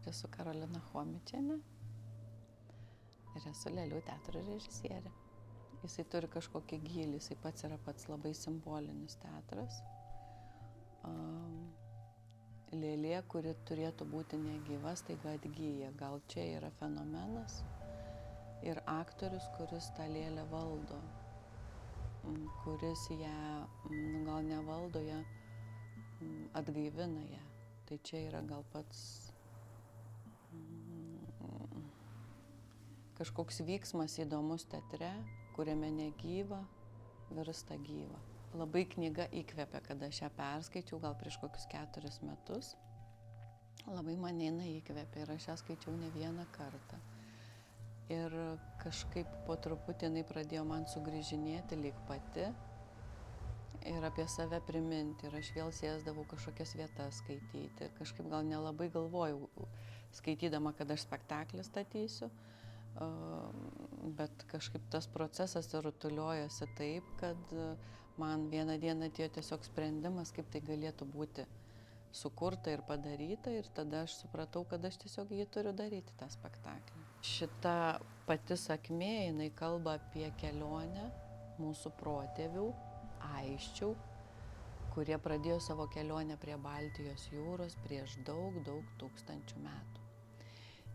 aš esu Karolina Chomičienė ir esu Lėlių teatro režisierė. Jisai turi kažkokį gylį, jisai pats yra pats labai simbolinis teatras. Lėlė, kuri turėtų būti negyva, staiga atgyja. Gal čia yra fenomenas ir aktorius, kuris tą lėlę valdo, kuris ją, gal nevaldo ją, atgaivina ją. Tai čia yra gal pats kažkoks vyksmas įdomus teatre, kuriame negyva virsta gyva. Labai knyga įkvėpė, kada aš ją perskaičiau, gal prieš kokius 4 metus. Labai mane jinai įkvėpė ir aš ją skaičiau ne vieną kartą. Ir kažkaip po truputį jinai pradėjo man sugrįžinėti lyg pati ir apie save priminti. Ir aš vėl sėsdavau kažkokias vietas skaityti. Kažkaip gal nelabai galvojau, skaitydama, kad aš spektaklį statysiu, bet kažkaip tas procesas rutuliojosi taip, kad man vieną dieną atėjo tiesiog sprendimas, kaip tai galėtų būti sukurta ir padaryta, ir tada aš supratau, kad aš tiesiog jį turiu daryti, tą spektaklį. Šita pati sakmė, jinai kalba apie kelionę mūsų protėvių, aisčių, kurie pradėjo savo kelionę prie Baltijos jūros prieš daug tūkstančių metų.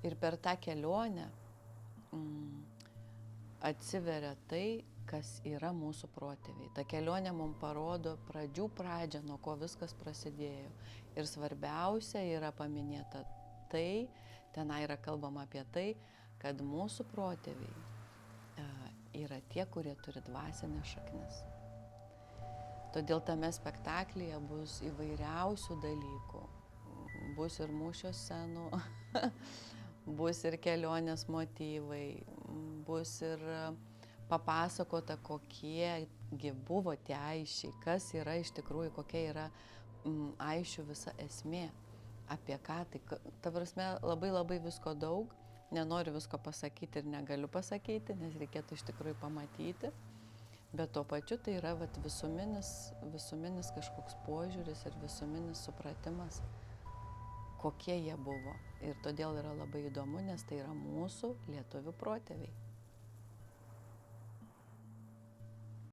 Ir per tą kelionę atsiveria tai, kas yra mūsų protėviai. Ta kelionė mums parodo pradžią, nuo ko viskas prasidėjo. Ir svarbiausia yra paminėta tai, tenai yra kalbama apie tai, kad mūsų protėviai yra tie, kurie turi dvasinės šaknis. Todėl tame spektaklyje bus įvairiausių dalykų. Bus ir mūšio scenų, bus ir kelionės motyvai, bus ir papasakota, kokiegi buvo tie aišiai, kas yra iš tikrųjų, kokia yra aišių visa esmė, apie ką tai. Ta prasme, labai visko daug, nenoriu visko pasakyti ir negaliu pasakyti, nes reikėtų iš tikrųjų pamatyti, bet tuo pačiu tai yra visuminis kažkoks požiūris ir visuminis supratimas, kokie jie buvo. Ir todėl yra labai įdomu, nes tai yra mūsų lietuvių protėviai.